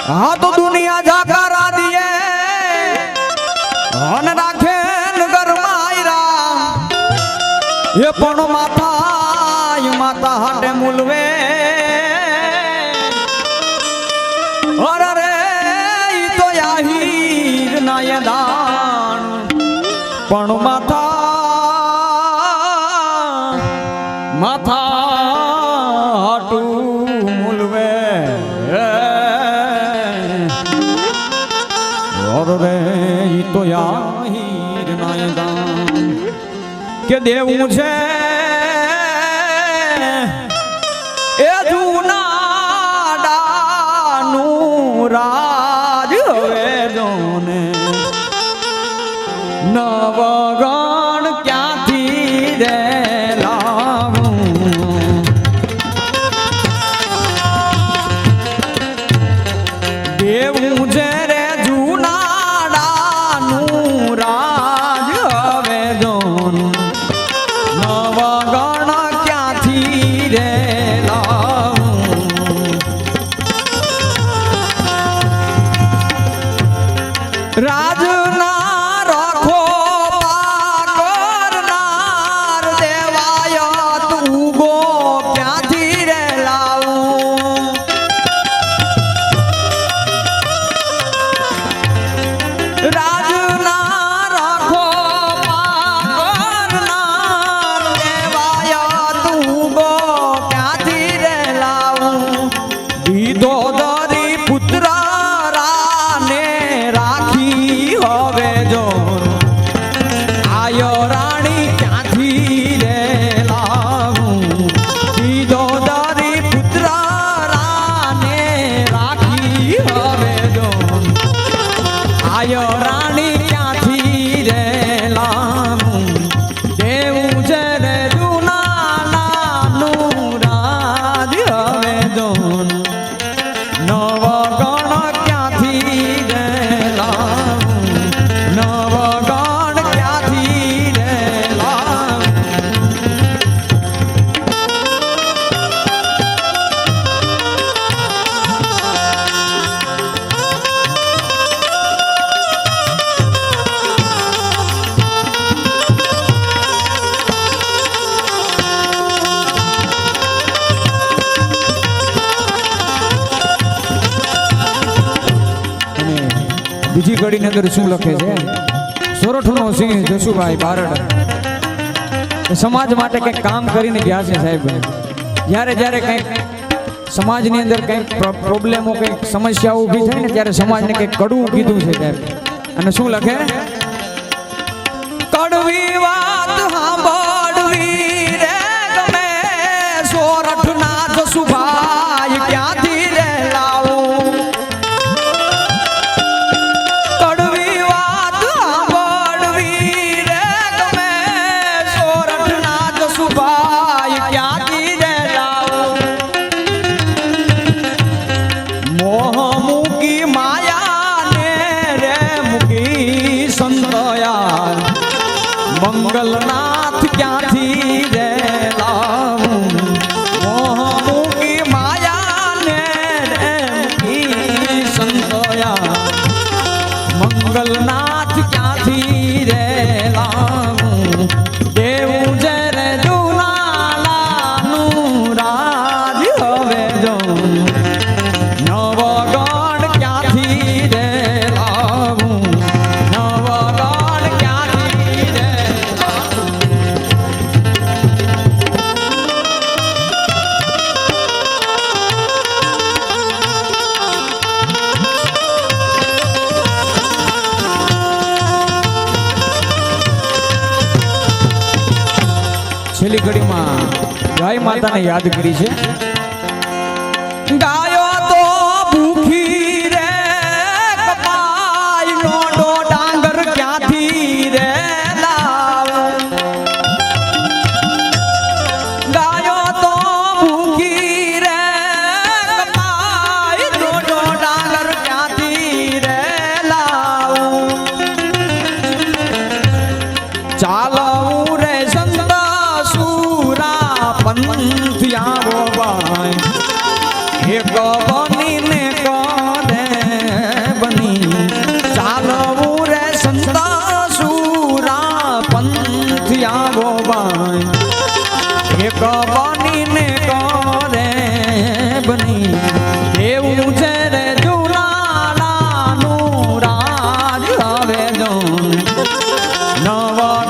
हाँ तो दुनिया जाकारा दिए हन राखे नगर मायरा ये पण माता हाटे मुलवे और रे तो याहीर नाय दान पण माता हाटू मुलवे और रे तो याहीर नाय दान के देवू छे ए जूना डानू राज हवे जोने नवगण क्यांथी रे लावूं देवू छे रे जूना डानू राज हवे जोन नवगण क्यांथी रे राज ना रखो करनार देवाय तू गो क्यांथी रे लाऊं राज ना रखो करनार देवाय तू गो क्यांथी रे लाऊं दीदो दरी पुत्र હવે જો આયો રાણી ક્યાંથી રે લાવું દીધો દરી પુત્ર રાને રાખી હવે જો આયો રાણી ક્યાંથી રે લાવું દેવું છે રે જૂના નાનું રાજ હવે જો નવગણ ક્યાંથી રે લાવું नवगण क्यांथी रे लाऊं બીજી કડીની અંદર શું લખે છે સોરઠનો સિંહ જસુભાઈ બારડ સમાજ માટે કંઈક કામ કરીને ગયા છે સાહેબ જ્યારે જ્યારે કંઈક સમાજની અંદર કંઈક પ્રોબ્લેમો કંઈક સમસ્યાઓ ઊભી થાય ને ત્યારે સમાજને કંઈક કડવું કીધું છે સાહેબ અને શું લખે કડવી વાત સાંભળવી રે ગમે સોરઠના જસુભાઈ ક્યાંથી રે લાવું मंगलनाथ क्यांथी रे लाऊं मोह मुकी माया ने रे मुकी संतोया मंगलनाथ क्यांथी रे लाऊं देवू जे रे जूना नानू राज हवे जो नवगण क्यांथी रे लाऊं नवगण क्यांथी रे છેલ્લી ઘડીમાં ગાય માતાને યાદ કરી છે ગાયો તો ભૂખી રે કપાઈ નોડો ડાંગર ક્યાંથી રે લાવ ગાયો તો ભૂખી રે કપાઈ નોડો ડાંગર ક્યાંથી રે લાવ ચાલવું રે સંત સુરા पंथ आवो बाय एक बनी ने करे આવો ભાઈ એક બનીને કરે બની એવું છે રે જુલાલાનું રાજ હવે જો નવા